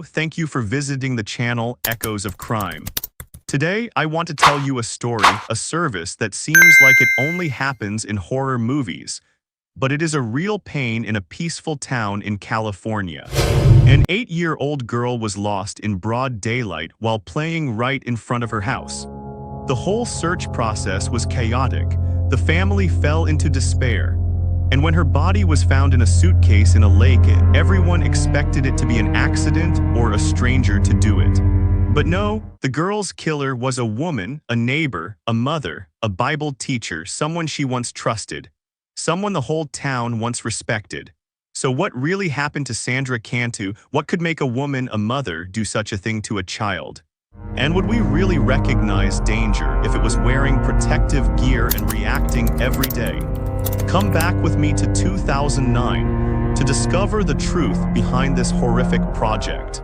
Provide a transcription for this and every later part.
thank you for visiting the channel Echoes of Crime. Today, I want to tell you a story, a service that seems like it only happens in horror movies, but it is a real pain in a peaceful town in California. An 8-year-old girl was lost in broad daylight while playing right in front of her house. The whole search process was chaotic. The family fell into despair. And when her body was found in a suitcase in a lake, everyone expected it to be an accident or a stranger to do it. But no, the girl's killer was a woman, a neighbor, a mother, a Bible teacher, someone she once trusted, someone the whole town once respected. So what really happened to Sandra Cantu? What could make a woman, a mother, do such a thing to a child? And would we really recognize danger if it was wearing protective gear and reacting every day? Come back with me to 2009 to discover the truth behind this horrific project.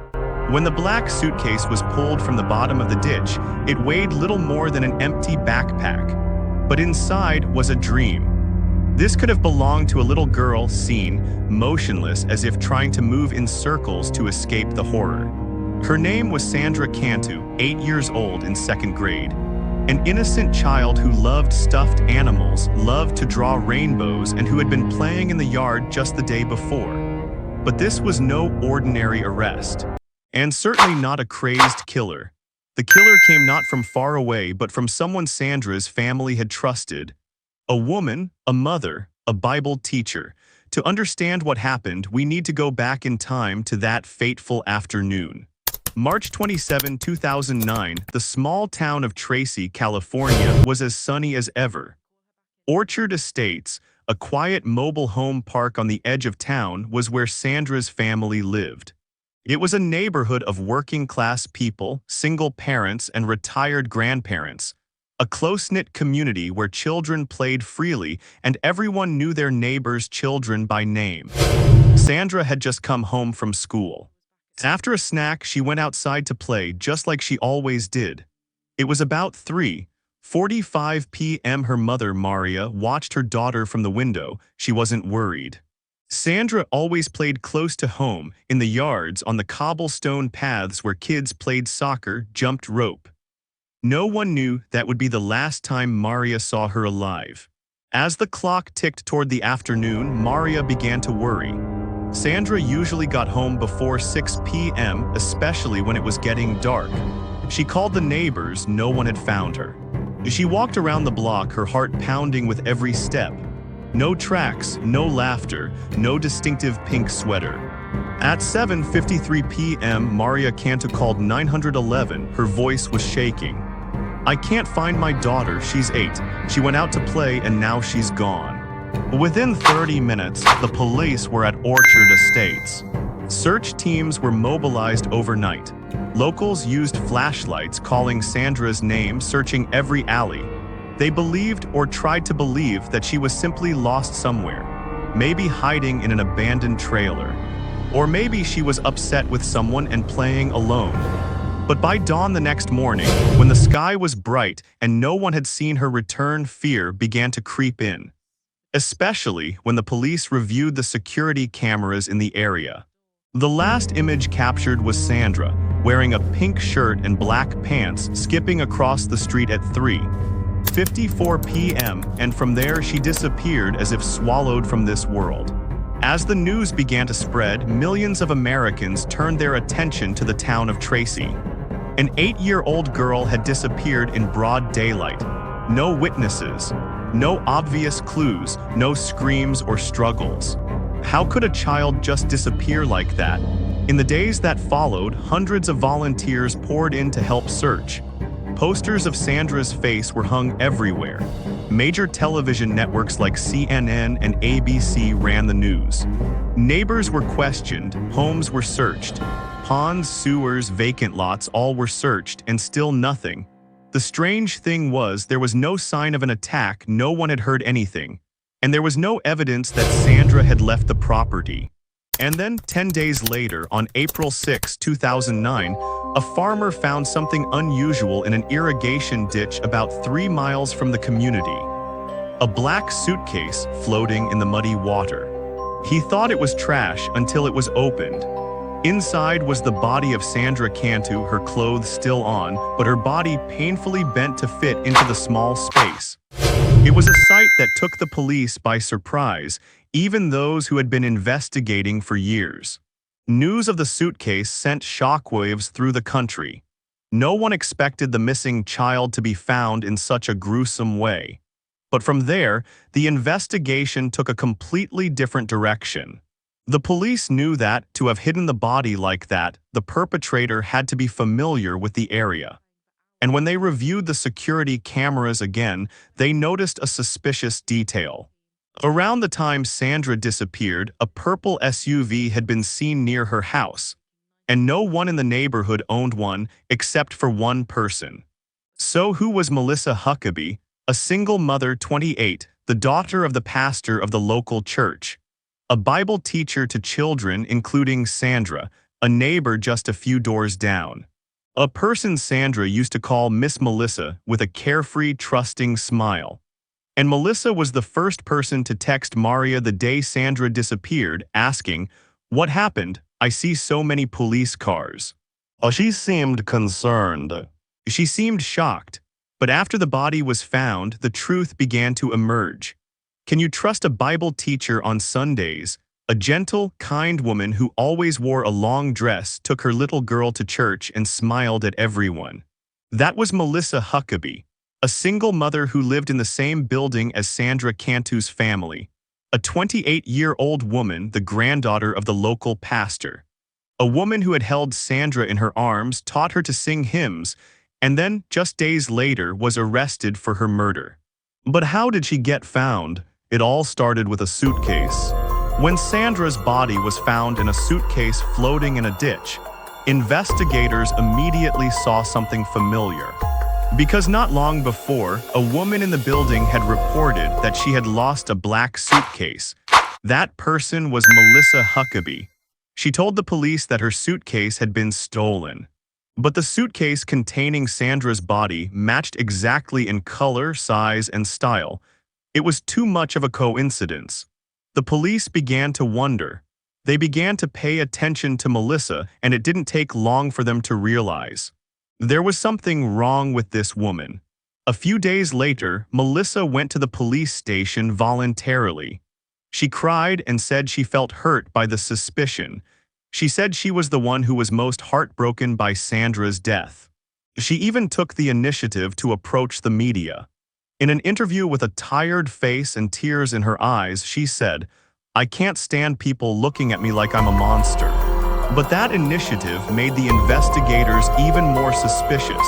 When the black suitcase was pulled from the bottom of the ditch, it weighed little more than an empty backpack. But inside was a dream. This could have belonged to a little girl seen, motionless as if trying to move in circles to escape the horror. Her name was Sandra Cantu, 8 years old in 2nd grade. An innocent child who loved stuffed animals, loved to draw rainbows, and who had been playing in the yard just the day before. But this was no ordinary arrest. And certainly not a crazed killer. The killer came not from far away, but from someone Sandra's family had trusted. A woman, a mother, a Bible teacher. To understand what happened, we need to go back in time to that fateful afternoon. March 27, 2009, the small town of Tracy, California, was as sunny as ever. Orchard Estates, a quiet mobile home park on the edge of town, was where Sandra's family lived. It was a neighborhood of working-class people, single parents, and retired grandparents. A close-knit community where children played freely and everyone knew their neighbors' children by name. Sandra had just come home from school. After a snack, she went outside to play just like she always did. It was about 3:45 p.m. Her mother, Maria, watched her daughter from the window. She wasn't worried. Sandra always played close to home, in the yards, on the cobblestone paths where kids played soccer, jumped rope. No one knew that would be the last time Maria saw her alive. As the clock ticked toward the afternoon, Maria began to worry. Sandra usually got home before 6 p.m., especially when it was getting dark. She called the neighbors. No one had found her. She walked around the block, her heart pounding with every step. No tracks, no laughter, no distinctive pink sweater. At 7:53 p.m., Maria Cantu called 911. Her voice was shaking. "I can't find my daughter. She's 8. She went out to play and now she's gone." Within 30 minutes, the police were at Orchard Estates. Search teams were mobilized overnight. Locals used flashlights, calling Sandra's name, searching every alley. They believed, or tried to believe, that she was simply lost somewhere, maybe hiding in an abandoned trailer. Or maybe she was upset with someone and playing alone. But by dawn the next morning, when the sky was bright and no one had seen her return, fear began to creep in. Especially when the police reviewed the security cameras in the area. The last image captured was Sandra, wearing a pink shirt and black pants, skipping across the street at 3:54 p.m., and from there she disappeared as if swallowed from this world. As the news began to spread, millions of Americans turned their attention to the town of Tracy. An 8-year-old girl had disappeared in broad daylight. No witnesses. No obvious clues, no screams or struggles. How could a child just disappear like that? In the days that followed, hundreds of volunteers poured in to help search. Posters of Sandra's face were hung everywhere. Major television networks like CNN and ABC ran the news. Neighbors were questioned, homes were searched. Ponds, sewers, vacant lots, all were searched, and still nothing. The strange thing was, there was no sign of an attack, no one had heard anything, and there was no evidence that Sandra had left the property. And then, 10 days later, on April 6, 2009, a farmer found something unusual in an irrigation ditch about 3 miles from the community. A black suitcase floating in the muddy water. He thought it was trash until it was opened. Inside was the body of Sandra Cantu, her clothes still on, but her body painfully bent to fit into the small space. It was a sight that took the police by surprise, even those who had been investigating for years. News of the suitcase sent shockwaves through the country. No one expected the missing child to be found in such a gruesome way. But from there, the investigation took a completely different direction. The police knew that, to have hidden the body like that, the perpetrator had to be familiar with the area. And when they reviewed the security cameras again, they noticed a suspicious detail. Around the time Sandra disappeared, a purple SUV had been seen near her house, and no one in the neighborhood owned one except for one person. So who was Melissa Huckabee, a single mother 28, the daughter of the pastor of the local church, a Bible teacher to children including Sandra, a neighbor just a few doors down? A person Sandra used to call Miss Melissa with a carefree, trusting smile. And Melissa was the first person to text Maria the day Sandra disappeared, asking, "What happened? I see so many police cars." She seemed concerned. She seemed shocked. But after the body was found, the truth began to emerge. Can you trust a Bible teacher on Sundays? A gentle, kind woman who always wore a long dress took her little girl to church and smiled at everyone. That was Melissa Huckabee, a single mother who lived in the same building as Sandra Cantu's family, a 28-year-old woman, the granddaughter of the local pastor, a woman who had held Sandra in her arms, taught her to sing hymns, and then, just days later, was arrested for her murder. But how did she get found? It all started with a suitcase. When Sandra's body was found in a suitcase floating in a ditch, investigators immediately saw something familiar. Because not long before, a woman in the building had reported that she had lost a black suitcase. That person was Melissa Huckabee. She told the police that her suitcase had been stolen. But the suitcase containing Sandra's body matched exactly in color, size, and style. It was too much of a coincidence. The police began to wonder. They began to pay attention to Melissa, and it didn't take long for them to realize there was something wrong with this woman. A few days later, Melissa went to the police station voluntarily. She cried and said she felt hurt by the suspicion. She said she was the one who was most heartbroken by Sandra's death. She even took the initiative to approach the media. In an interview with a tired face and tears in her eyes, she said, "I can't stand people looking at me like I'm a monster." But that initiative made the investigators even more suspicious.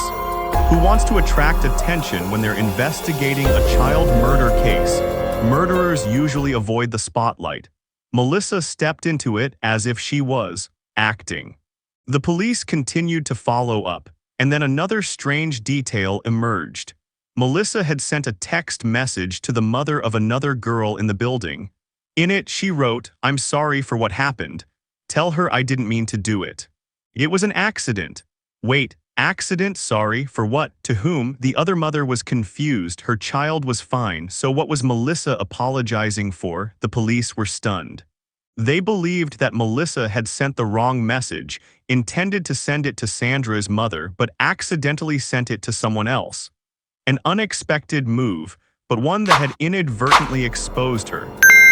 Who wants to attract attention when they're investigating a child murder case? Murderers usually avoid the spotlight. Melissa stepped into it as if she was acting. The police continued to follow up, and then another strange detail emerged. Melissa had sent a text message to the mother of another girl in the building. In it, she wrote, "I'm sorry for what happened. Tell her I didn't mean to do it. It was an accident." Wait, accident? Sorry for what? To whom? The other mother was confused. Her child was fine, so what was Melissa apologizing for? The police were stunned. They believed that Melissa had sent the wrong message, intended to send it to Sandra's mother, but accidentally sent it to someone else. An unexpected move, but one that had inadvertently exposed her.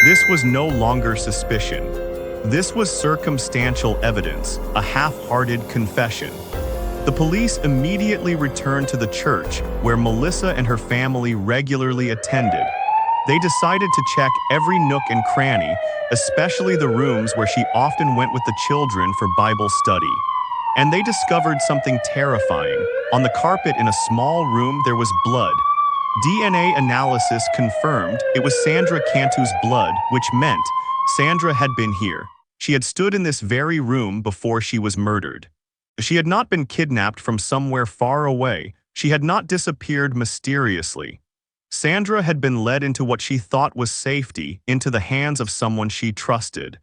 This was no longer suspicion. This was circumstantial evidence, a half-hearted confession. The police immediately returned to the church, where Melissa and her family regularly attended. They decided to check every nook and cranny, especially the rooms where she often went with the children for Bible study. And they discovered something terrifying. On the carpet in a small room, there was blood. DNA analysis confirmed it was Sandra Cantu's blood, which meant Sandra had been here. She had stood in this very room before she was murdered. She had not been kidnapped from somewhere far away. She had not disappeared mysteriously. Sandra had been led into what she thought was safety, into the hands of someone she trusted.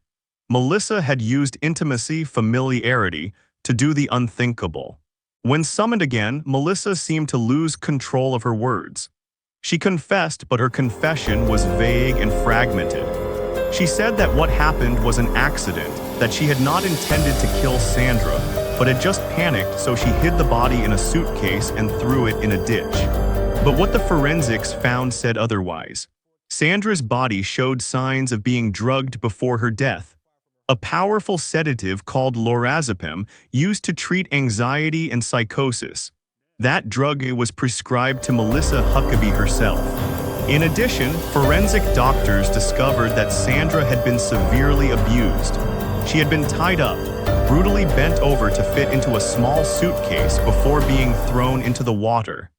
Melissa had used intimacy, familiarity, to do the unthinkable. When summoned again, Melissa seemed to lose control of her words. She confessed, but her confession was vague and fragmented. She said that what happened was an accident, that she had not intended to kill Sandra, but had just panicked, so she hid the body in a suitcase and threw it in a ditch. But what the forensics found said otherwise. Sandra's body showed signs of being drugged before her death. A powerful sedative called lorazepam used to treat anxiety and psychosis. That drug was prescribed to Melissa Huckabee herself. In addition, forensic doctors discovered that Sandra had been severely abused. She had been tied up, brutally bent over to fit into a small suitcase before being thrown into the water.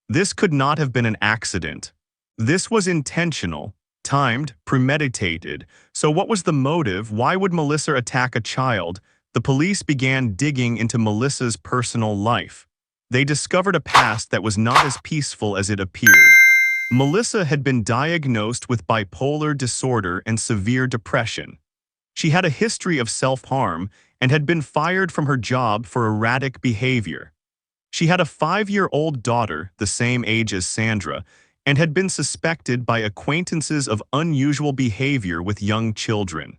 This could not have been an accident. This was intentional, timed, premeditated. So what was the motive? Why would Melissa attack a child? The police began digging into Melissa's personal life. They discovered a past that was not as peaceful as it appeared. Melissa had been diagnosed with bipolar disorder and severe depression. She had a history of self-harm and had been fired from her job for erratic behavior. She had a 5-year-old daughter, the same age as Sandra, and had been suspected by acquaintances of unusual behavior with young children.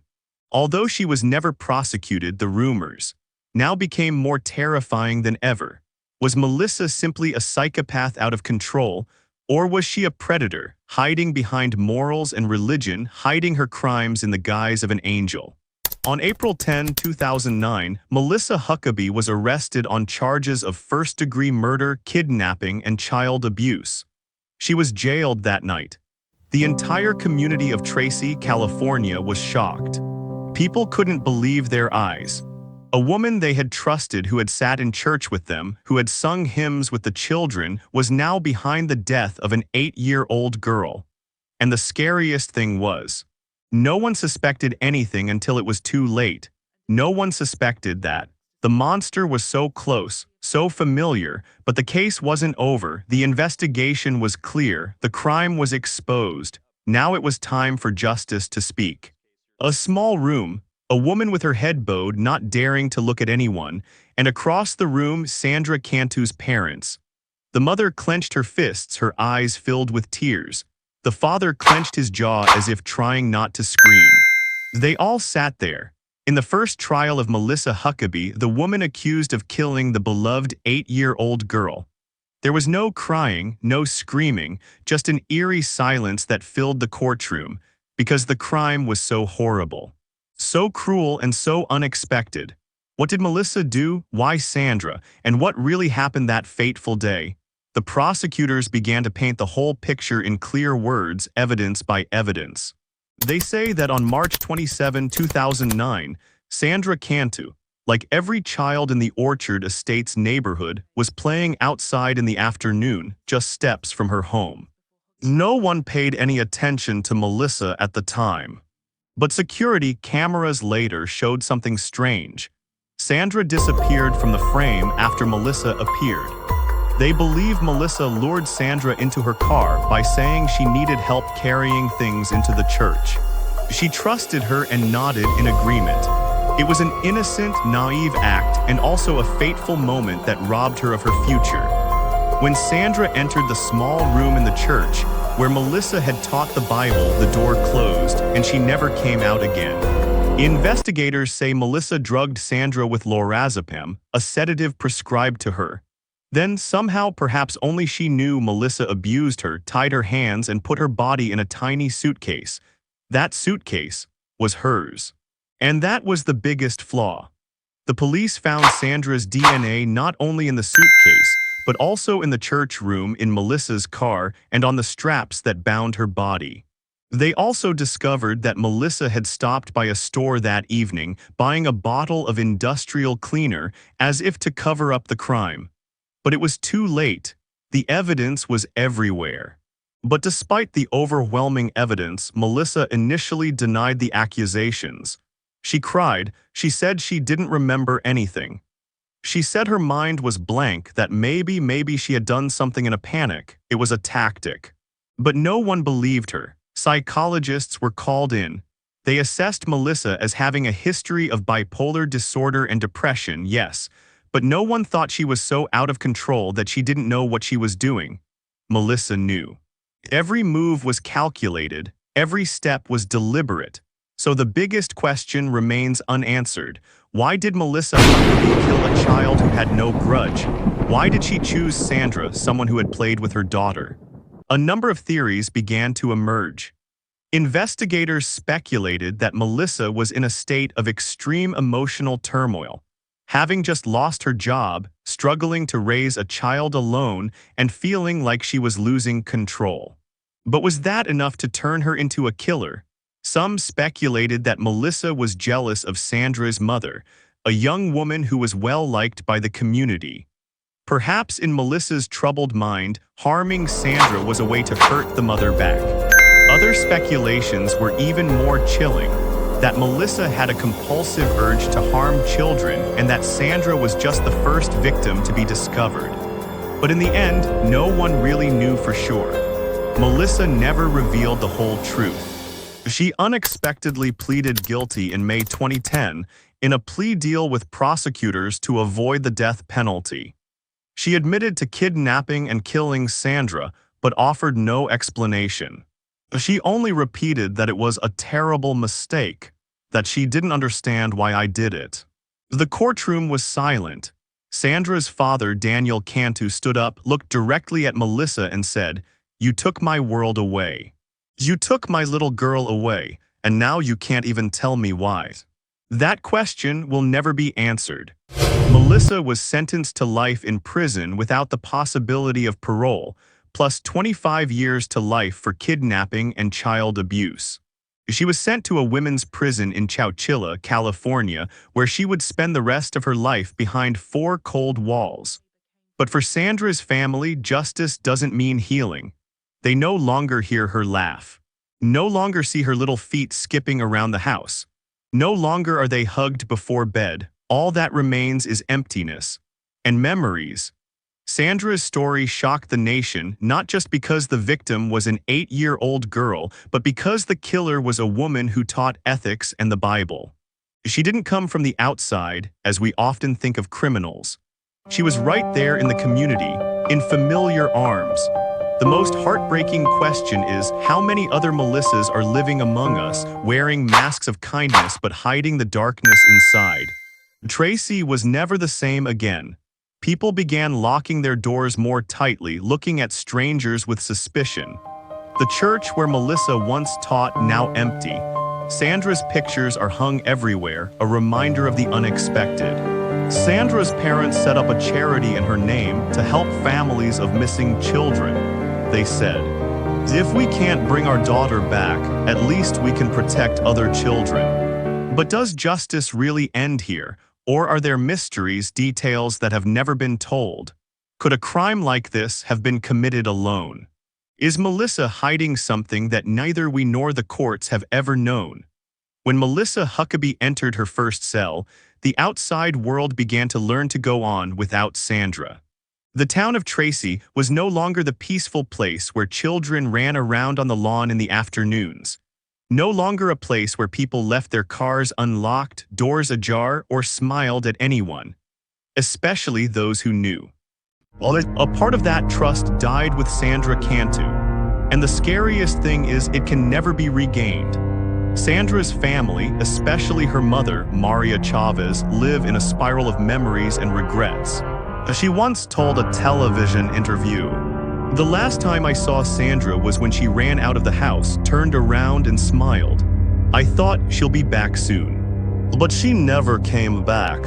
Although she was never prosecuted, the rumors now became more terrifying than ever. Was Melissa simply a psychopath out of control, or was she a predator, hiding behind morals and religion, hiding her crimes in the guise of an angel? On April 10, 2009, Melissa Huckabee was arrested on charges of first-degree murder, kidnapping, and child abuse. She was jailed that night. The entire community of Tracy, California was shocked. People couldn't believe their eyes. A woman they had trusted, who had sat in church with them, who had sung hymns with the children, was now behind the death of an 8-year-old girl. And the scariest thing was, no one suspected anything until it was too late. No one suspected that. The monster was so close, so familiar, but the case wasn't over. The investigation was clear. The crime was exposed. Now it was time for justice to speak. A small room, a woman with her head bowed, not daring to look at anyone, and across the room, Sandra Cantu's parents. The mother clenched her fists, her eyes filled with tears. The father clenched his jaw as if trying not to scream. They all sat there. In the first trial of Melissa Huckabee, the woman accused of killing the beloved 8-year-old girl. There was no crying, no screaming, just an eerie silence that filled the courtroom, because the crime was so horrible. So cruel and so unexpected. What did Melissa do? Why Sandra? And what really happened that fateful day? The prosecutors began to paint the whole picture in clear words, evidence by evidence. They say that on March 27, 2009, Sandra Cantu, like every child in the Orchard Estates neighborhood, was playing outside in the afternoon, just steps from her home. No one paid any attention to Melissa at the time. But security cameras later showed something strange. Sandra disappeared from the frame after Melissa appeared. They believe Melissa lured Sandra into her car by saying she needed help carrying things into the church. She trusted her and nodded in agreement. It was an innocent, naive act and also a fateful moment that robbed her of her future. When Sandra entered the small room in the church, where Melissa had taught the Bible, the door closed, and she never came out again. Investigators say Melissa drugged Sandra with lorazepam, a sedative prescribed to her. Then, somehow, perhaps only she knew, Melissa abused her, tied her hands, and put her body in a tiny suitcase. That suitcase was hers. And that was the biggest flaw. The police found Sandra's DNA not only in the suitcase, but also in the church room, in Melissa's car, and on the straps that bound her body. They also discovered that Melissa had stopped by a store that evening, buying a bottle of industrial cleaner as if to cover up the crime. But it was too late. The evidence was everywhere. But despite the overwhelming evidence, Melissa initially denied the accusations. She cried. She said she didn't remember anything. She said her mind was blank, that maybe she had done something in a panic. It was a tactic. But no one believed her. Psychologists were called in. They assessed Melissa as having a history of bipolar disorder and depression, yes, but no one thought she was so out of control that she didn't know what she was doing. Melissa knew. Every move was calculated, every step was deliberate. So the biggest question remains unanswered. Why did Melissa Huckabee kill a child who had no grudge? Why did she choose Sandra, someone who had played with her daughter? A number of theories began to emerge. Investigators speculated that Melissa was in a state of extreme emotional turmoil, having just lost her job, struggling to raise a child alone, and feeling like she was losing control. But was that enough to turn her into a killer? Some speculated that Melissa was jealous of Sandra's mother, a young woman who was well-liked by the community. Perhaps in Melissa's troubled mind, harming Sandra was a way to hurt the mother back. Other speculations were even more chilling, that Melissa had a compulsive urge to harm children and that Sandra was just the first victim to be discovered. But in the end, no one really knew for sure. Melissa never revealed the whole truth. She unexpectedly pleaded guilty in May 2010 in a plea deal with prosecutors to avoid the death penalty. She admitted to kidnapping and killing Sandra, but offered no explanation. She only repeated that it was a terrible mistake, that she didn't understand why I did it. The courtroom was silent. Sandra's father, Daniel Cantu, stood up, looked directly at Melissa and said, "You took my world away. You took my little girl away, and now you can't even tell me why." That question will never be answered. Melissa was sentenced to life in prison without the possibility of parole, plus 25 years to life for kidnapping and child abuse. She was sent to a women's prison in Chowchilla, California, where she would spend the rest of her life behind 4 cold walls. But for Sandra's family, justice doesn't mean healing. They no longer hear her laugh. No longer see her little feet skipping around the house. No longer are they hugged before bed. All that remains is emptiness and memories. Sandra's story shocked the nation, not just because the victim was an 8-year-old girl, but because the killer was a woman who taught ethics and the Bible. She didn't come from the outside, as we often think of criminals. She was right there in the community, in familiar arms. The most heartbreaking question is, how many other Melissas are living among us, wearing masks of kindness but hiding the darkness inside? Tracy was never the same again. People began locking their doors more tightly, looking at strangers with suspicion. The church where Melissa once taught, now empty. Sandra's pictures are hung everywhere, a reminder of the unexpected. Sandra's parents set up a charity in her name to help families of missing children. They said, "If we can't bring our daughter back, at least we can protect other children." But does justice really end here? Or are there mysteries, details that have never been told? Could a crime like this have been committed alone? Is Melissa hiding something that neither we nor the courts have ever known? When Melissa Huckabee entered her first cell, the outside world began to learn to go on without Sandra. The town of Tracy was no longer the peaceful place where children ran around on the lawn in the afternoons. No longer a place where people left their cars unlocked, doors ajar, or smiled at anyone, especially those who knew. Well, a part of that trust died with Sandra Cantu, and the scariest thing is it can never be regained. Sandra's family, especially her mother, Maria Chavez, live in a spiral of memories and regrets. She once told a television interview, "The last time I saw Sandra was when she ran out of the house, turned around and smiled. I thought she'll be back soon. But she never came back."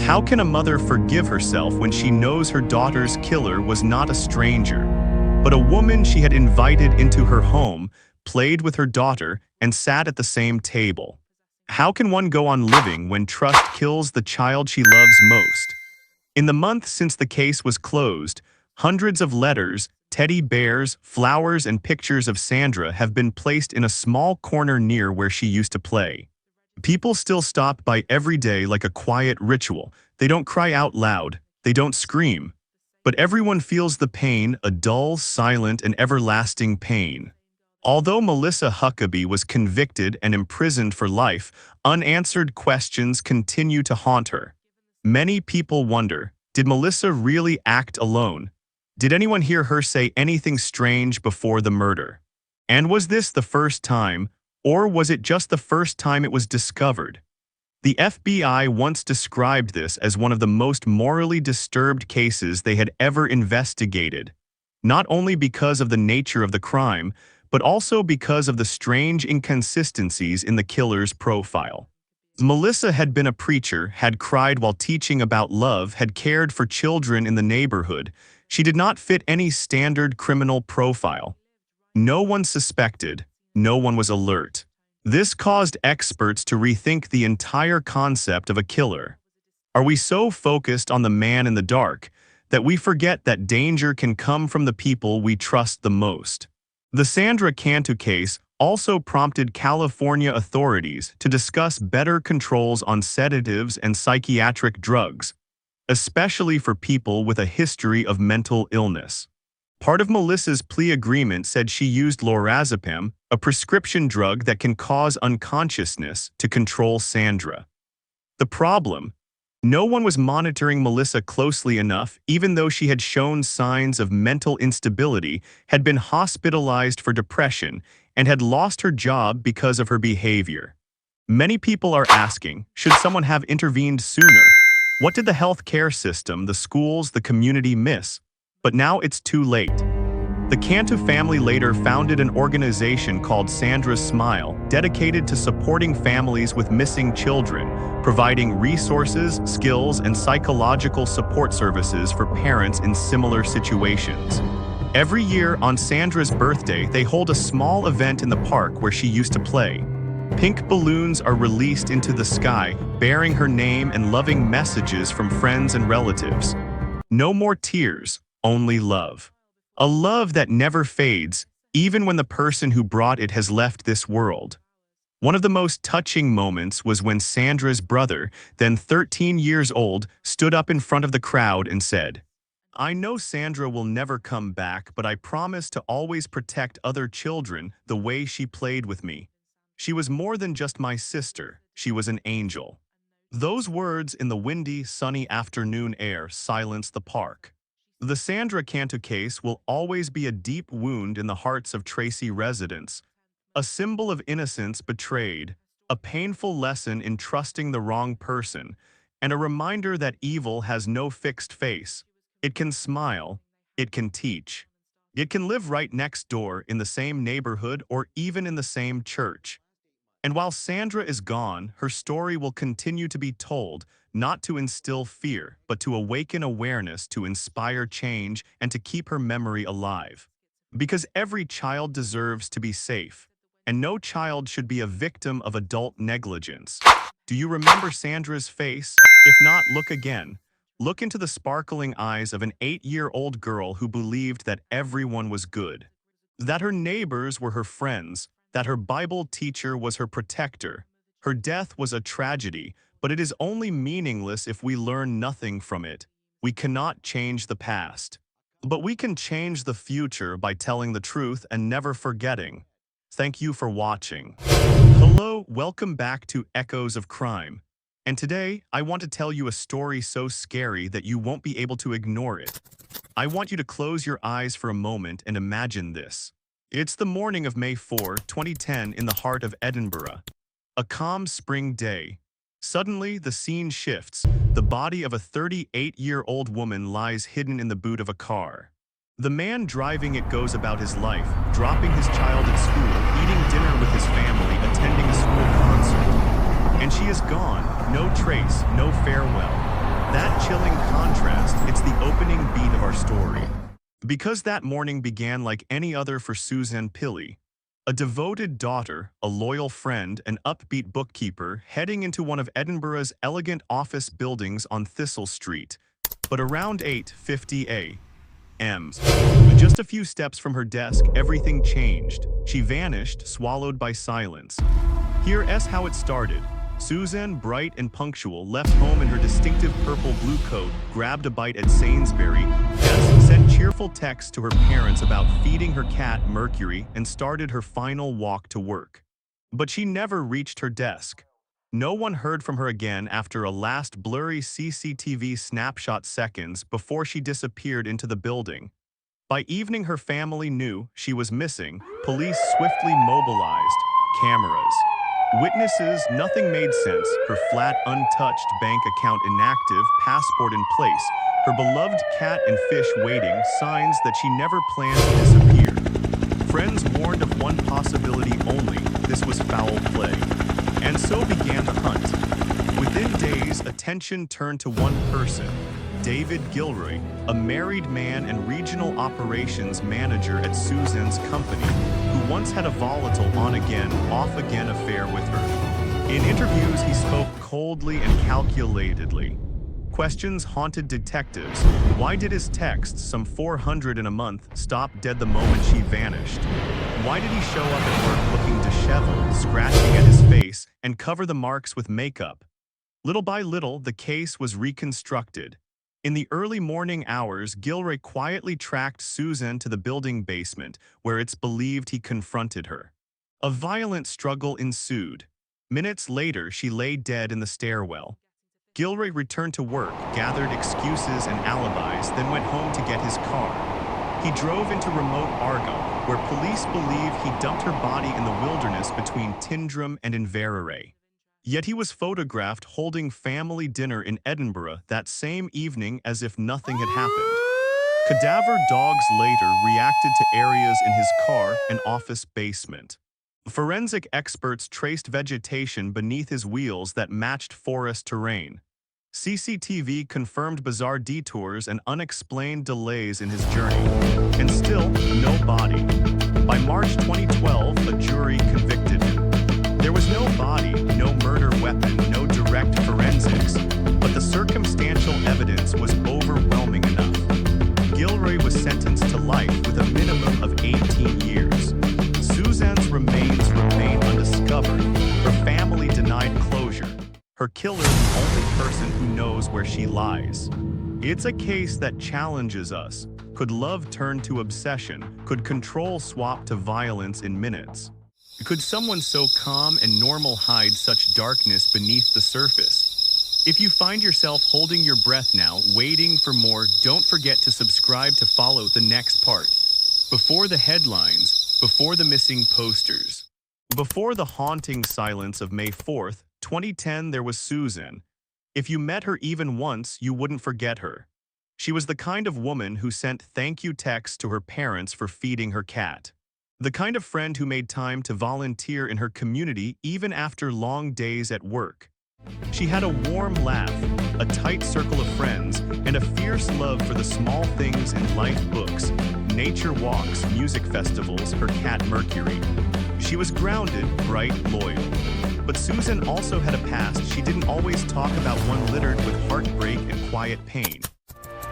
How can a mother forgive herself when she knows her daughter's killer was not a stranger, but a woman she had invited into her home, played with her daughter, and sat at the same table? How can one go on living when trust kills the child she loves most? In the month since the case was closed, hundreds of letters, teddy bears, flowers, and pictures of Sandra have been placed in a small corner near where she used to play. People still stop by every day like a quiet ritual. They don't cry out loud, they don't scream. But everyone feels the pain, a dull, silent, and everlasting pain. Although Melissa Huckabee was convicted and imprisoned for life, unanswered questions continue to haunt her. Many people wonder, did Melissa really act alone? Did anyone hear her say anything strange before the murder? And was this the first time, Or was it just the first time it was discovered? The FBI once described this as one of the most morally disturbed cases they had ever investigated, not only because of the nature of the crime, but also because of the strange inconsistencies in the killer's profile. Melissa had been a preacher, had cried while teaching about love, had cared for children in the neighborhood. She did not fit any standard criminal profile. No one suspected, no one was alert. This caused experts to rethink the entire concept of a killer. Are we so focused on the man in the dark that we forget that danger can come from the people we trust the most? The Sandra Cantu case also prompted California authorities to discuss better controls on sedatives and psychiatric drugs, especially for people with a history of mental illness. Part of Melissa's plea agreement said she used lorazepam, a prescription drug that can cause unconsciousness, to control Sandra. The problem? No one was monitoring Melissa closely enough, even though she had shown signs of mental instability, had been hospitalized for depression, and had lost her job because of her behavior. Many people are asking, should someone have intervened sooner? What did the health care system, the schools, the community miss? But now it's too late. The Cantu family later founded an organization called Sandra's Smile, dedicated to supporting families with missing children, providing resources, skills, and psychological support services for parents in similar situations. Every year on Sandra's birthday, they hold a small event in the park where she used to play. Pink balloons are released into the sky, bearing her name and loving messages from friends and relatives. No more tears, only love. A love that never fades, even when the person who brought it has left this world. One of the most touching moments was when Sandra's brother, then 13 years old, stood up in front of the crowd and said, "I know Sandra will never come back, but I promise to always protect other children the way she played with me. She was more than just my sister, she was an angel." Those words in the windy, sunny afternoon air silenced the park. The Sandra Cantu case will always be a deep wound in the hearts of Tracy residents, a symbol of innocence betrayed, a painful lesson in trusting the wrong person, and a reminder that evil has no fixed face. It can smile, it can teach. It can live right next door in the same neighborhood or even in the same church. And while Sandra is gone, her story will continue to be told, not to instill fear, but to awaken awareness, to inspire change, and to keep her memory alive. Because every child deserves to be safe, and no child should be a victim of adult negligence. Do you remember Sandra's face? If not, look again. Look into the sparkling eyes of an 8-year-old girl who believed that everyone was good, that her neighbors were her friends, that her Bible teacher was her protector. Her death was a tragedy, but it is only meaningless if we learn nothing from it. We cannot change the past, but we can change the future by telling the truth and never forgetting. Thank you for watching. Hello, welcome back to Echoes of Crime. And today, I want to tell you a story so scary that you won't be able to ignore it. I want you to close your eyes for a moment and imagine this. It's the morning of May 4, 2010 in the heart of Edinburgh. A calm spring day. Suddenly, the scene shifts. The body of a 38-year-old woman lies hidden in the boot of a car. The man driving it goes about his life, dropping his child at school, eating dinner with his family, attending a school concert. And she is gone. No trace, no farewell. That chilling contrast, it's the opening beat of our story. Because that morning began like any other for Susan Pilley, a devoted daughter, a loyal friend, an upbeat bookkeeper, heading into one of Edinburgh's elegant office buildings on Thistle Street. But around 8:50 a.m., just a few steps from her desk, everything changed. She vanished, swallowed by silence. Here's how it started. Susan, bright and punctual, left home in her distinctive purple-blue coat, grabbed a bite at Sainsbury's, sent cheerful texts to her parents about feeding her cat Mercury, and started her final walk to work. But she never reached her desk. No one heard from her again after a last blurry CCTV snapshot seconds before she disappeared into the building. By evening, her family knew she was missing. Police swiftly mobilized, cameras. Witnesses, nothing made sense. Her flat, untouched bank account inactive, passport in place, her beloved cat and fish waiting, signs that she never planned to disappear. Friends warned of one possibility only: this was foul play. And so began the hunt. Within days, attention turned to one person: David Gilroy, a married man and regional operations manager at Suzanne's company, who once had a volatile on-again, off-again affair with her. In interviews, he spoke coldly and calculatedly. Questions haunted detectives. Why did his texts, some 400 in a month, stop dead the moment she vanished? Why did he show up at work looking disheveled, scratching at his face, and cover the marks with makeup? Little by little, the case was reconstructed. In the early morning hours, Gilroy quietly tracked Suzanne to the building basement, where it's believed he confronted her. A violent struggle ensued. Minutes later, she lay dead in the stairwell. Gilroy returned to work, gathered excuses and alibis, then went home to get his car. He drove into remote Argo, where police believe he dumped her body in the wilderness between Tindrum and Inverary. Yet he was photographed holding family dinner in Edinburgh that same evening as if nothing had happened. Cadaver dogs later reacted to areas in his car and office basement. Forensic experts traced vegetation beneath his wheels that matched forest terrain. CCTV confirmed bizarre detours and unexplained delays in his journey. And still, no body. By March 2012, a jury convicted him. There was no body, no murder weapon, no direct forensics, but the circumstantial evidence was overwhelming enough. Gilroy was sentenced to life with a minimum of 18 years. Suzanne's remains remain undiscovered. Her family denied closure. Her killer the only person who knows where she lies. It's a case that challenges us. Could love turn to obsession? Could control swap to violence in minutes? Could someone so calm and normal hide such darkness beneath the surface? If you find yourself holding your breath now, waiting for more, don't forget to subscribe to follow the next part. Before the headlines, before the missing posters. Before the haunting silence of May 4th, 2010, there was Suzanne. If you met her even once, you wouldn't forget her. She was the kind of woman who sent thank you texts to her parents for feeding her cat. The kind of friend who made time to volunteer in her community even after long days at work. She had a warm laugh, a tight circle of friends, and a fierce love for the small things in life: books, nature walks, music festivals, her cat Mercury. She was grounded, bright, loyal. But Suzanne also had a past she didn't always talk about, one littered with heartbreak and quiet pain.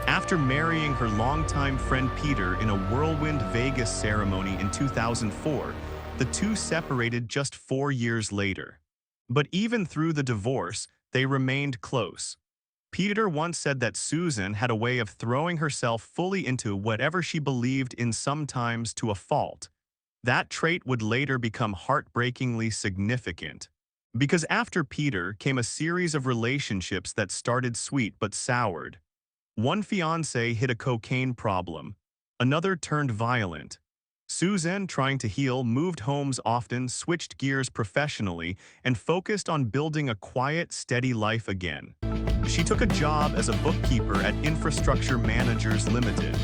After marrying her longtime friend Peter in a whirlwind Vegas ceremony in 2004, the two separated just 4 years later. But even through the divorce, they remained close. Peter once said that Suzanne had a way of throwing herself fully into whatever she believed in, sometimes to a fault. That trait would later become heartbreakingly significant. Because after Peter came a series of relationships that started sweet but soured. One fiancé hit a cocaine problem. Another turned violent. Suzanne, trying to heal, moved homes often, switched gears professionally, and focused on building a quiet, steady life again. She took a job as a bookkeeper at Infrastructure Managers Limited,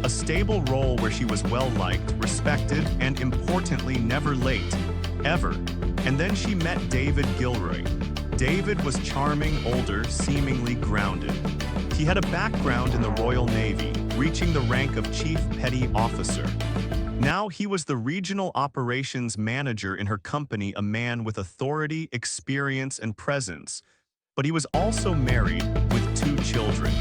a stable role where she was well-liked, respected, and importantly, never late, ever. And then she met David Gilroy. David was charming, older, seemingly grounded. He had a background in the Royal Navy, reaching the rank of Chief Petty Officer. Now he was the regional operations manager in her company, a man with authority, experience, and presence. But he was also married with 2 children.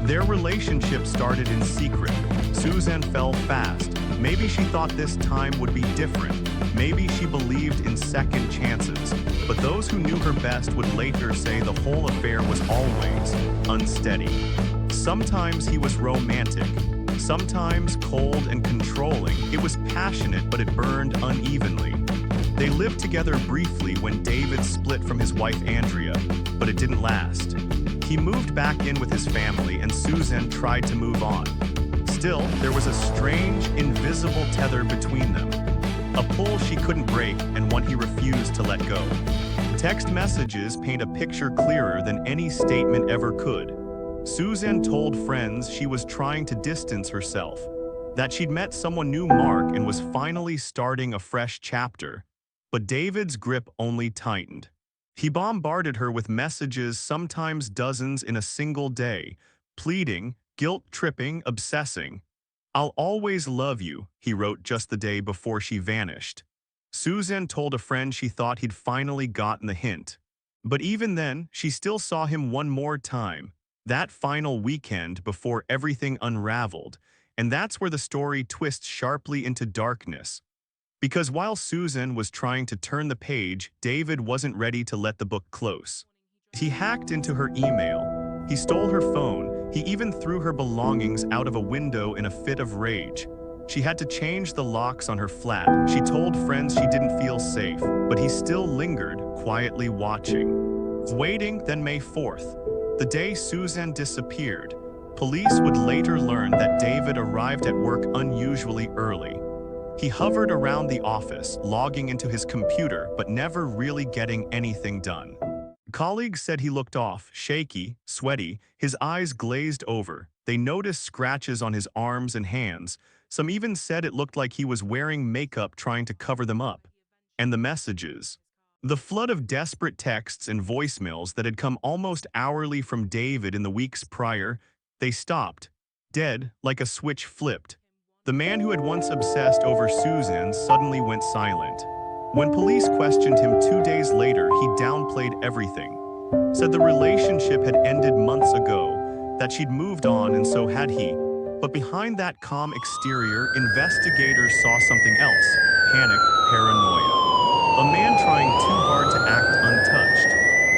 Their relationship started in secret. Suzanne fell fast. Maybe she thought this time would be different. Maybe she believed in second chances. But those who knew her best would later say the whole affair was always unsteady. Sometimes he was romantic. Sometimes cold and controlling. It was passionate, but it burned unevenly. They lived together briefly when David split from his wife Andrea, but it didn't last. He moved back in with his family, and Suzanne tried to move on. Still, there was a strange, invisible tether between them. a pull she couldn't break and one he refused to let go. Text messages paint a picture clearer than any statement ever could. Susan told friends she was trying to distance herself, that she'd met someone new, Mark, and was finally starting a fresh chapter. But David's grip only tightened. He bombarded her with messages, sometimes dozens in a single day, pleading, guilt-tripping, obsessing. "I'll always love you," he wrote just the day before she vanished. Susan told a friend she thought he'd finally gotten the hint. But even then, she still saw him one more time, that final weekend before everything unraveled, and that's where the story twists sharply into darkness. Because while Susan was trying to turn the page, David wasn't ready to let the book close. He hacked into her email. He stole her phone. He even threw her belongings out of a window in a fit of rage. She had to change the locks on her flat. She told friends she didn't feel safe, but he still lingered, quietly watching. Waiting, then May 4th, the day Susan disappeared. Police would later learn that David arrived at work unusually early. He hovered around the office, logging into his computer, but never really getting anything done. Colleagues said he looked off, shaky, sweaty, his eyes glazed over. They noticed scratches on his arms and hands. Some even said it looked like he was wearing makeup trying to cover them up. And the messages. The flood of desperate texts and voicemails that had come almost hourly from David in the weeks prior, they stopped, dead, like a switch flipped. The man who had once obsessed over Susan suddenly went silent. When police questioned him 2 days later, he downplayed everything. Said the relationship had ended months ago, that she'd moved on and so had he. But behind that calm exterior, investigators saw something else: panic, paranoia. A man trying too hard to act untouched.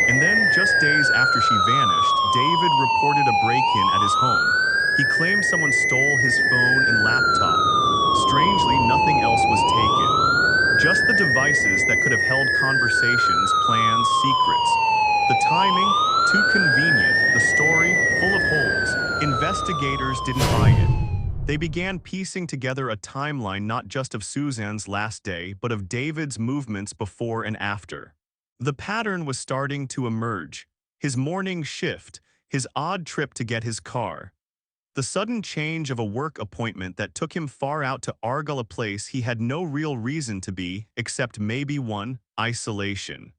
And then, just days after she vanished, David reported a break-in at his home. He claimed someone stole his phone and laptop. Strangely, nothing else was taken. Just the devices that could have held conversations, plans, secrets. The timing, too convenient. The story, full of holes. Investigators didn't buy it. They began piecing together a timeline not just of Susan's last day, but of David's movements before and after. The pattern was starting to emerge. His morning shift, his odd trip to get his car. The sudden change of a work appointment that took him far out to Argyle, a place he had no real reason to be, except maybe one: isolation.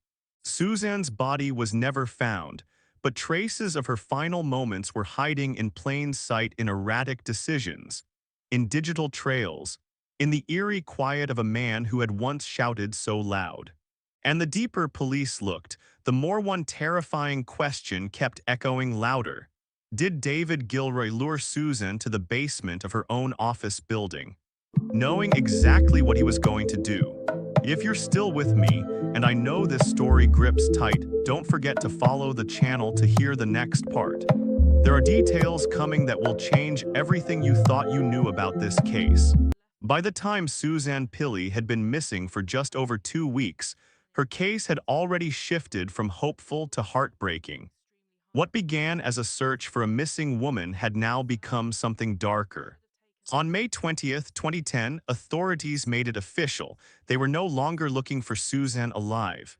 Susan's body was never found, but traces of her final moments were hiding in plain sight in erratic decisions, in digital trails, in the eerie quiet of a man who had once shouted so loud. And the deeper police looked, the more one terrifying question kept echoing louder. Did David Gilroy lure Susan to the basement of her own office building, knowing exactly what he was going to do? If you're still with me, and I know this story grips tight, don't forget to follow the channel to hear the next part. There are details coming that will change everything you thought you knew about this case. By the time Susan Pilley had been missing for just over 2 weeks, her case had already shifted from hopeful to heartbreaking. What began as a search for a missing woman had now become something darker. On May 20th, 2010, authorities made it official. They were no longer looking for Susan alive.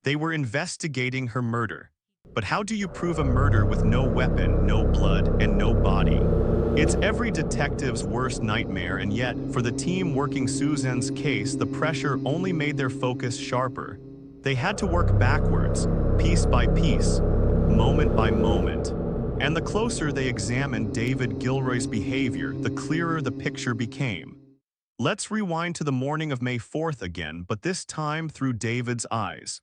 They were investigating her murder. But how do you prove a murder with no weapon, no blood, and no body? It's every detective's worst nightmare, and yet, for the team working Susan's case, the pressure only made their focus sharper. They had to work backwards, piece by piece, moment by moment. And the closer they examined David Gilroy's behavior, the clearer the picture became. Let's rewind to the morning of May 4th again, but this time through David's eyes.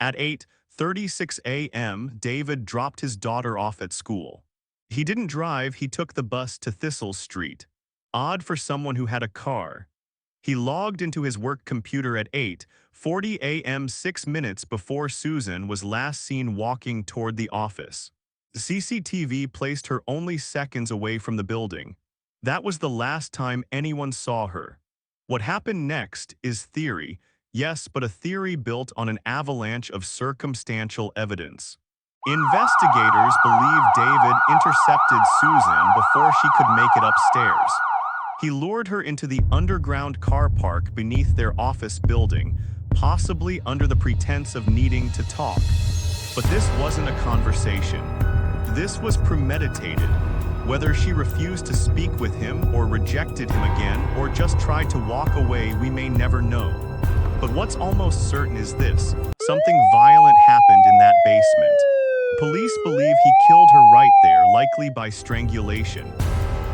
At 8:36 a.m., David dropped his daughter off at school. He didn't drive, he took the bus to Thistle Street. Odd for someone who had a car. He logged into his work computer at 8:40 a.m., 6 minutes before Susan was last seen walking toward the office. The CCTV placed her only seconds away from the building. That was the last time anyone saw her. What happened next is theory, yes, but a theory built on an avalanche of circumstantial evidence. Investigators believe David intercepted Susan before she could make it upstairs. He lured her into the underground car park beneath their office building, possibly under the pretense of needing to talk. But this wasn't a conversation. This was premeditated. Whether she refused to speak with him or rejected him again or just tried to walk away, we may never know. But what's almost certain is this: something violent happened in that basement. Police believe he killed her right there, likely by strangulation.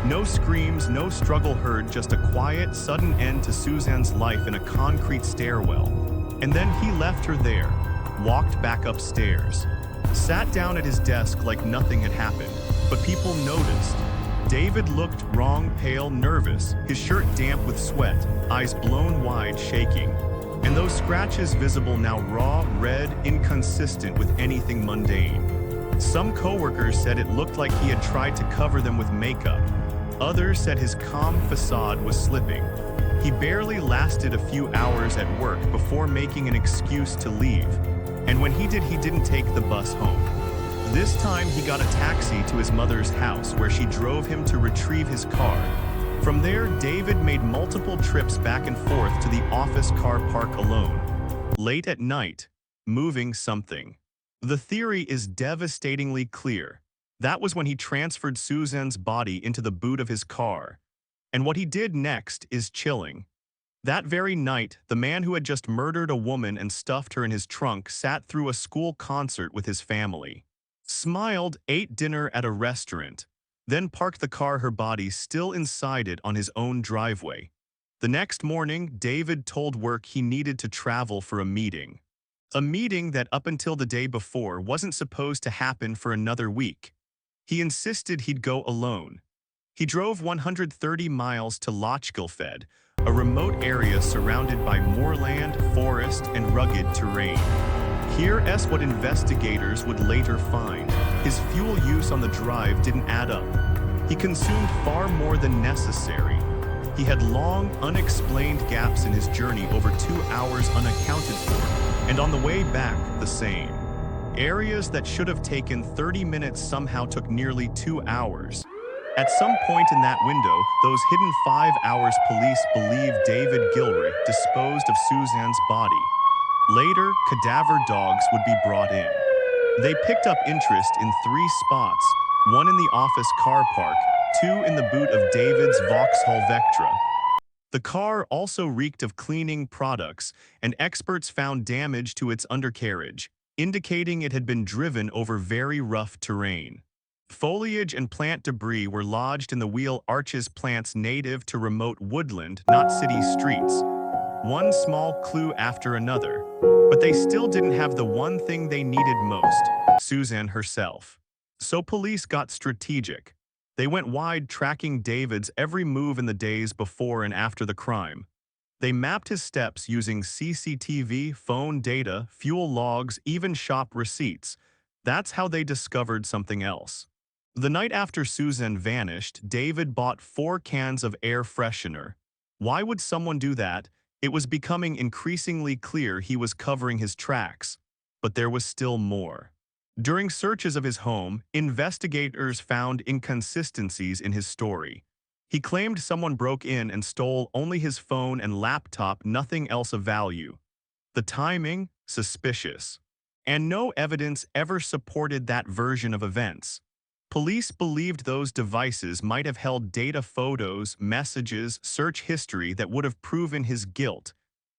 No screams, no struggle heard, just a quiet, sudden end to Suzanne's life in a concrete stairwell. And then he left her there, walked back upstairs, sat down at his desk like nothing had happened. But people noticed. David looked wrong, pale, nervous, his shirt damp with sweat, eyes blown wide, shaking. And those scratches visible now raw, red, inconsistent with anything mundane. Some coworkers said it looked like he had tried to cover them with makeup. Others said his calm facade was slipping. He barely lasted a few hours at work before making an excuse to leave. And when he did, he didn't take the bus home. This time he got a taxi to his mother's house, where she drove him to retrieve his car. From there, David made multiple trips back and forth to the office car park alone. Late at night, moving something. The theory is devastatingly clear. That was when he transferred Suzanne's body into the boot of his car. And what he did next is chilling. That very night, the man who had just murdered a woman and stuffed her in his trunk sat through a school concert with his family, smiled, ate dinner at a restaurant, then parked the car, her body still inside it, on his own driveway. The next morning, David told work he needed to travel for a meeting. A meeting that up until the day before wasn't supposed to happen for another week. He insisted he'd go alone. He drove 130 miles to Lochgilfed, a remote area surrounded by moorland, forest, and rugged terrain. Here's what investigators would later find. His fuel use on the drive didn't add up. He consumed far more than necessary. He had long, unexplained gaps in his journey, over 2 hours unaccounted for, and on the way back, the same. Areas that should have taken 30 minutes somehow took nearly 2 hours. At some point in that window, those hidden 5 hours, police believe David Gilreath disposed of Suzanne's body. Later, cadaver dogs would be brought in. They picked up interest in 3 spots, 1 in the office car park, 2 in the boot of David's Vauxhall Vectra. The car also reeked of cleaning products, and experts found damage to its undercarriage, indicating it had been driven over very rough terrain. Foliage and plant debris were lodged in the wheel arches, plants native to remote woodland, not city streets. One small clue after another. But they still didn't have the one thing they needed most: Suzanne herself. So police got strategic. They went wide, tracking David's every move in the days before and after the crime. They mapped his steps using CCTV, phone data, fuel logs, even shop receipts. That's how they discovered something else. The night after Suzanne vanished, David bought 4 cans of air freshener. Why would someone do that? It was becoming increasingly clear he was covering his tracks. But there was still more. During searches of his home, investigators found inconsistencies in his story. He claimed someone broke in and stole only his phone and laptop, nothing else of value. The timing? Suspicious. And no evidence ever supported that version of events. Police believed those devices might have held data, photos, messages, search history that would have proven his guilt.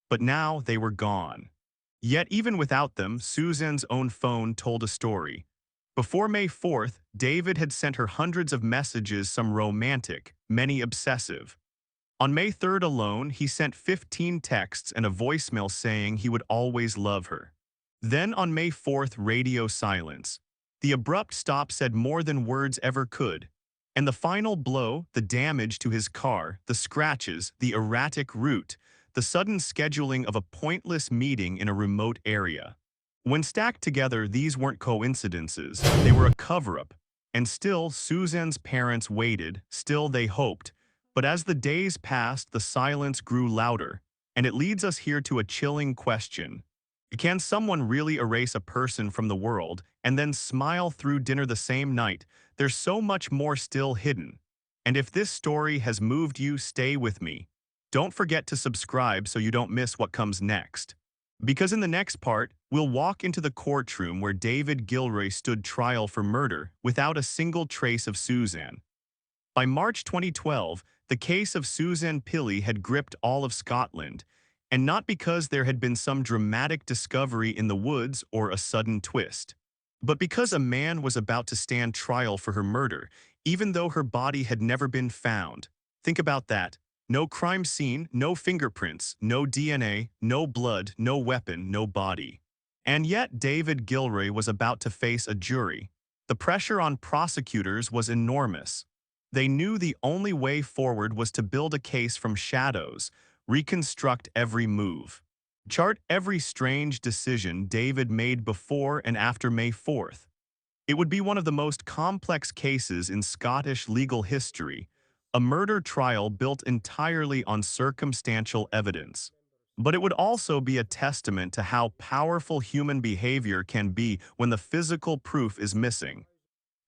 But now they were gone. Yet even without them, Suzanne's own phone told a story. Before May 4th, David had sent her hundreds of messages, some romantic, many obsessive. On May 3rd alone, he sent 15 texts and a voicemail saying he would always love her. Then on May 4th, radio silence. The abrupt stop said more than words ever could. And the final blow, the damage to his car, the scratches, the erratic route, the sudden scheduling of a pointless meeting in a remote area. When stacked together, these weren't coincidences. They were a cover-up. And still, Suzanne's parents waited, still they hoped. But as the days passed, the silence grew louder. And it leads us here to a chilling question. Can someone really erase a person from the world and then smile through dinner the same night? There's so much more still hidden. And if this story has moved you, stay with me. Don't forget to subscribe so you don't miss what comes next. Because in the next part, we'll walk into the courtroom where David Gilroy stood trial for murder without a single trace of Suzanne. By March 2012, the case of Suzanne Pilley had gripped all of Scotland, and not because there had been some dramatic discovery in the woods or a sudden twist, but because a man was about to stand trial for her murder, even though her body had never been found. Think about that. No crime scene, no fingerprints, no DNA, no blood, no weapon, no body. And yet David Gilroy was about to face a jury. The pressure on prosecutors was enormous. They knew the only way forward was to build a case from shadows, reconstruct every move, chart every strange decision David made before and after May 4th. It would be one of the most complex cases in Scottish legal history, a murder trial built entirely on circumstantial evidence. But it would also be a testament to how powerful human behavior can be when the physical proof is missing.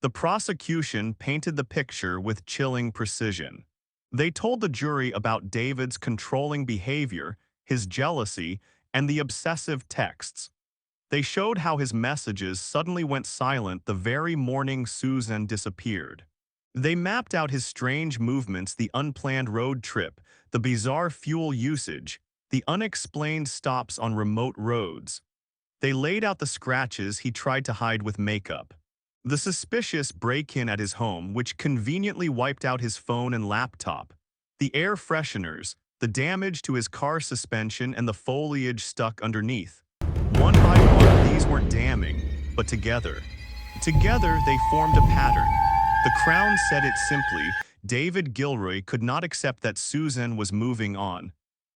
The prosecution painted the picture with chilling precision. They told the jury about David's controlling behavior, his jealousy, and the obsessive texts. They showed how his messages suddenly went silent the very morning Susan disappeared. They mapped out his strange movements, the unplanned road trip, the bizarre fuel usage, the unexplained stops on remote roads. They laid out the scratches he tried to hide with makeup, the suspicious break-in at his home which conveniently wiped out his phone and laptop, the air fresheners, the damage to his car suspension and the foliage stuck underneath. One by one, these weren't damning, but together they formed a pattern. The Crown said it simply: David Gilroy could not accept that Susan was moving on.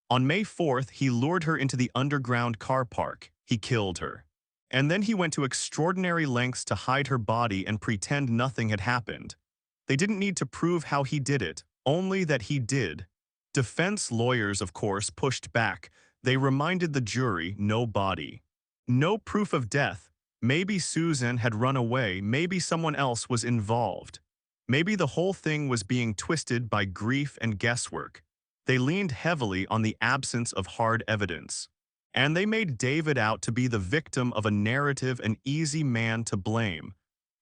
On May 4th, he lured her into the underground car park. He killed her. And then he went to extraordinary lengths to hide her body and pretend nothing had happened. They didn't need to prove how he did it, only that he did. Defense lawyers, of course, pushed back. They reminded the jury, no body, no proof of death. Maybe Susan had run away, maybe someone else was involved. Maybe the whole thing was being twisted by grief and guesswork. They leaned heavily on the absence of hard evidence. And they made David out to be the victim of a narrative, an easy man to blame.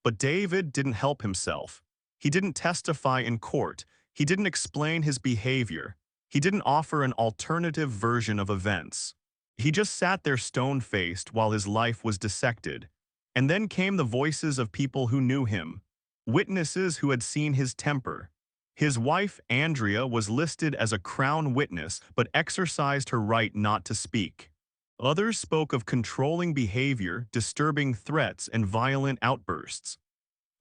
But David didn't help himself. He didn't testify in court. He didn't explain his behavior. He didn't offer an alternative version of events. He just sat there stone-faced while his life was dissected. And then came the voices of people who knew him, witnesses who had seen his temper. His wife, Andrea, was listed as a Crown witness but exercised her right not to speak. Others spoke of controlling behavior, disturbing threats, and violent outbursts.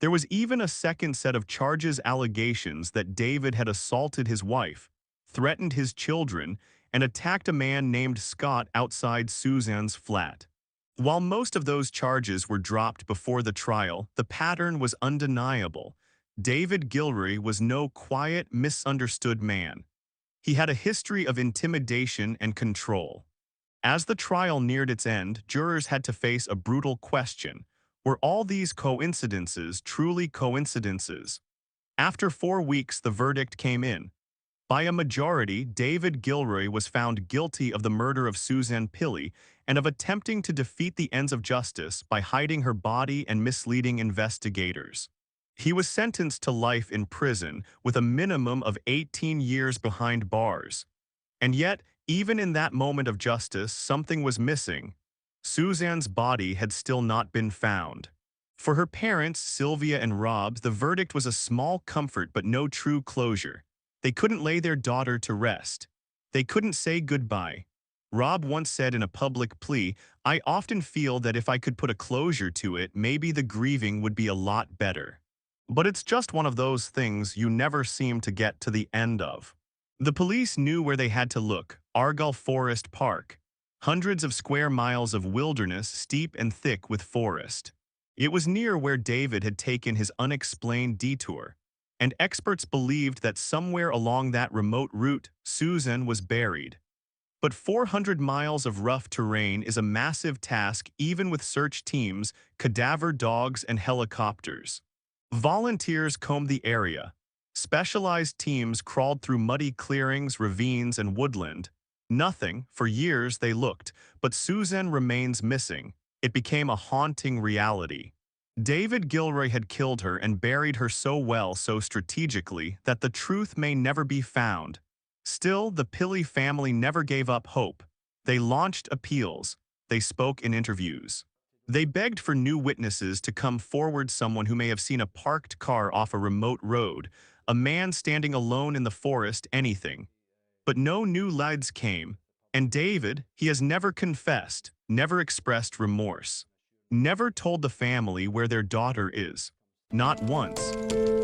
There was even a second set of charges, allegations that David had assaulted his wife, threatened his children, and attacked a man named Scott outside Suzanne's flat. While most of those charges were dropped before the trial, the pattern was undeniable. David Gilroy was no quiet, misunderstood man. He had a history of intimidation and control. As the trial neared its end, jurors had to face a brutal question: were all these coincidences truly coincidences? After 4 weeks, the verdict came in. By a majority, David Gilroy was found guilty of the murder of Suzanne Pilley and of attempting to defeat the ends of justice by hiding her body and misleading investigators. He was sentenced to life in prison with a minimum of 18 years behind bars. And yet, even in that moment of justice, something was missing. Suzanne's body had still not been found. For her parents, Sylvia and Rob, the verdict was a small comfort but no true closure. They couldn't lay their daughter to rest. They couldn't say goodbye. Rob once said in a public plea, "I often feel that if I could put a closure to it, maybe the grieving would be a lot better." But it's just one of those things you never seem to get to the end of. The police knew where they had to look: Argyll Forest Park. Hundreds of square miles of wilderness, steep and thick with forest. It was near where David had taken his unexplained detour, and experts believed that somewhere along that remote route, Susan was buried. But 400 miles of rough terrain is a massive task, even with search teams, cadaver dogs, and helicopters. Volunteers combed the area. Specialized teams crawled through muddy clearings, ravines, and woodland. Nothing, for years they looked, but Susan remains missing. It became a haunting reality. David Gilroy had killed her and buried her so well, so strategically, that the truth may never be found. Still, the Pilley family never gave up hope. They launched appeals. They spoke in interviews. They begged for new witnesses to come forward, someone who may have seen a parked car off a remote road, a man standing alone in the forest, anything. But no new leads came. And David, he has never confessed, never expressed remorse, never told the family where their daughter is. Not once.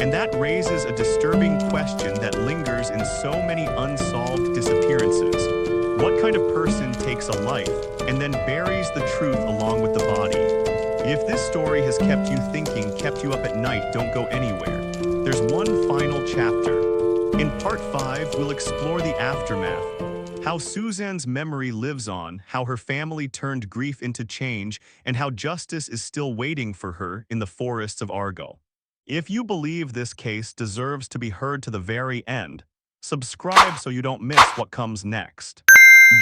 And that raises a disturbing question that lingers in so many unsolved disappearances. What kind of person takes a life and then buries the truth along with the body? If this story has kept you thinking, kept you up at night, don't go anywhere. There's one final chapter. In part 5, we'll explore the aftermath, how Suzanne's memory lives on, how her family turned grief into change, and how justice is still waiting for her in the forests of Argyll. If you believe this case deserves to be heard to the very end, subscribe so you don't miss what comes next.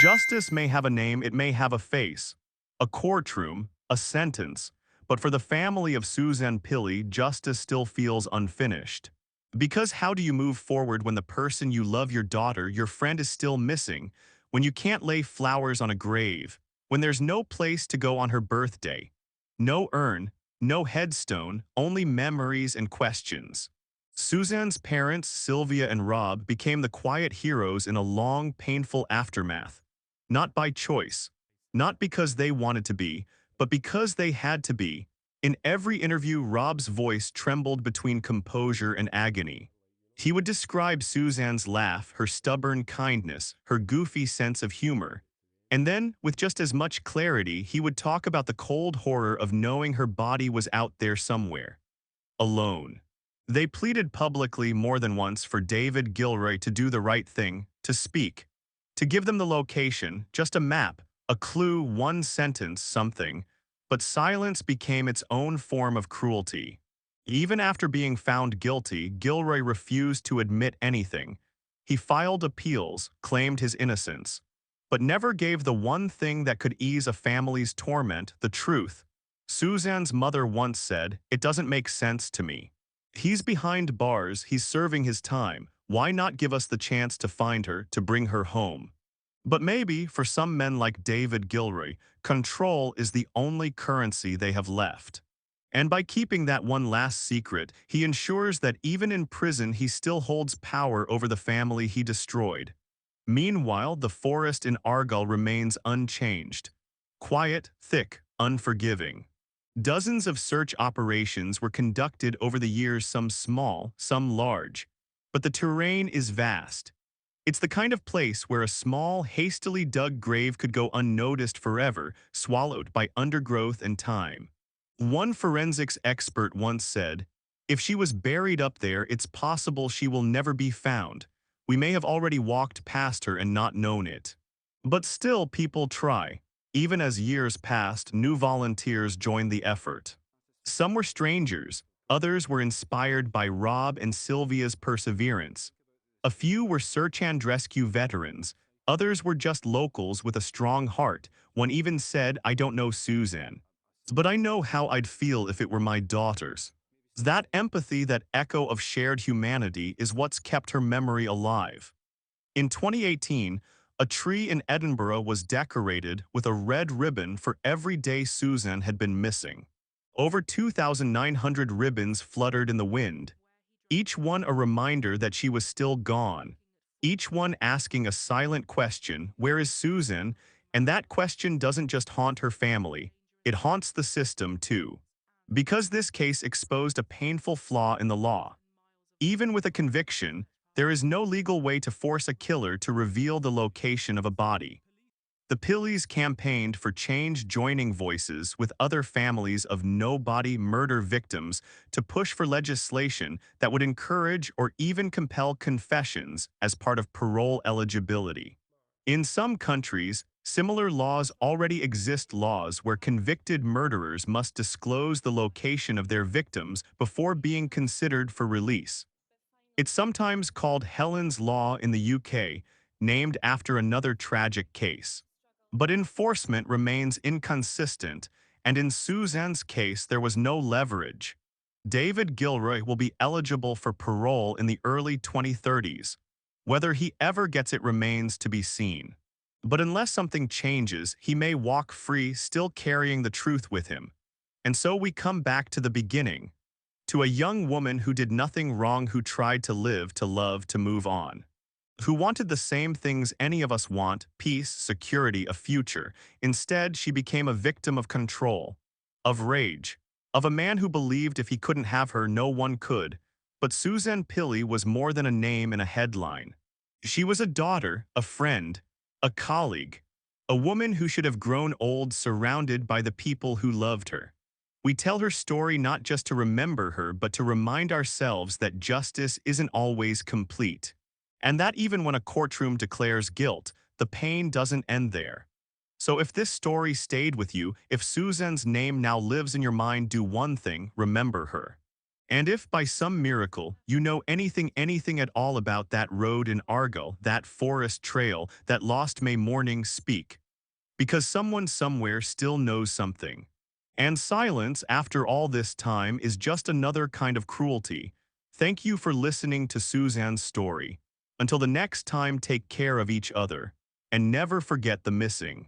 Justice may have a name, it may have a face, a courtroom, a sentence, but for the family of Suzanne Pilley, justice still feels unfinished. Because how do you move forward when the person you love, your daughter, your friend, is still missing, when you can't lay flowers on a grave, when there's no place to go on her birthday, no urn, no headstone, only memories and questions? Suzanne's parents, Sylvia and Rob, became the quiet heroes in a long, painful aftermath. Not by choice, not because they wanted to be, but because they had to be. In every interview, Rob's voice trembled between composure and agony. He would describe Suzanne's laugh, her stubborn kindness, her goofy sense of humor. And then, with just as much clarity, he would talk about the cold horror of knowing her body was out there somewhere, alone. They pleaded publicly more than once for David Gilroy to do the right thing, to speak, to give them the location, just a map, a clue, one sentence, something. But silence became its own form of cruelty. Even after being found guilty, Gilroy refused to admit anything. He filed appeals, claimed his innocence, but never gave the one thing that could ease a family's torment, the truth. Suzanne's mother once said, "It doesn't make sense to me. He's behind bars, he's serving his time. Why not give us the chance to find her, to bring her home?" But maybe, for some men like David Gilroy, control is the only currency they have left. And by keeping that one last secret, he ensures that even in prison he still holds power over the family he destroyed. Meanwhile, the forest in Argyll remains unchanged. Quiet, thick, unforgiving. Dozens of search operations were conducted over the years, some small, some large. But the terrain is vast. It's the kind of place where a small, hastily dug grave could go unnoticed forever, swallowed by undergrowth and time. One forensics expert once said, "If she was buried up there, it's possible she will never be found. We may have already walked past her and not known it." But still, people try. Even as years passed, new volunteers joined the effort. Some were strangers, others were inspired by Rob and Sylvia's perseverance. A few were search and rescue veterans, others were just locals with a strong heart. One even said, "I don't know Suzanne, but I know how I'd feel if it were my daughters." That empathy, that echo of shared humanity, is what's kept her memory alive. In 2018, a tree in Edinburgh was decorated with a red ribbon for every day Suzanne had been missing. Over 2,900 ribbons fluttered in the wind, each one a reminder that she was still gone, each one asking a silent question, "Where is Susan?" And that question doesn't just haunt her family, it haunts the system too. Because this case exposed a painful flaw in the law. Even with a conviction, there is no legal way to force a killer to reveal the location of a body. The Pilleys campaigned for change, joining voices with other families of no-body murder victims to push for legislation that would encourage or even compel confessions as part of parole eligibility. In some countries, similar laws already exist, laws where convicted murderers must disclose the location of their victims before being considered for release. It's sometimes called Helen's Law in the UK, named after another tragic case. But enforcement remains inconsistent, and in Suzanne's case there was no leverage. David Gilroy will be eligible for parole in the early 2030s. Whether he ever gets it remains to be seen. But unless something changes, he may walk free still carrying the truth with him. And so we come back to the beginning, to a young woman who did nothing wrong, who tried to live, to love, to move on, who wanted the same things any of us want: peace, security, a future. Instead, she became a victim of control, of rage, of a man who believed if he couldn't have her, no one could. But Suzanne Pilley was more than a name in a headline. She was a daughter, a friend, a colleague, a woman who should have grown old surrounded by the people who loved her. We tell her story not just to remember her, but to remind ourselves that justice isn't always complete. And that even when a courtroom declares guilt, the pain doesn't end there. So if this story stayed with you, if Suzanne's name now lives in your mind, do one thing: remember her. And if by some miracle you know anything at all about that road in Argo, that forest trail, that lost May morning, speak. Because someone somewhere still knows something. And silence after all this time is just another kind of cruelty. Thank you for listening to Suzanne's story. Until the next time, take care of each other. And never forget the missing.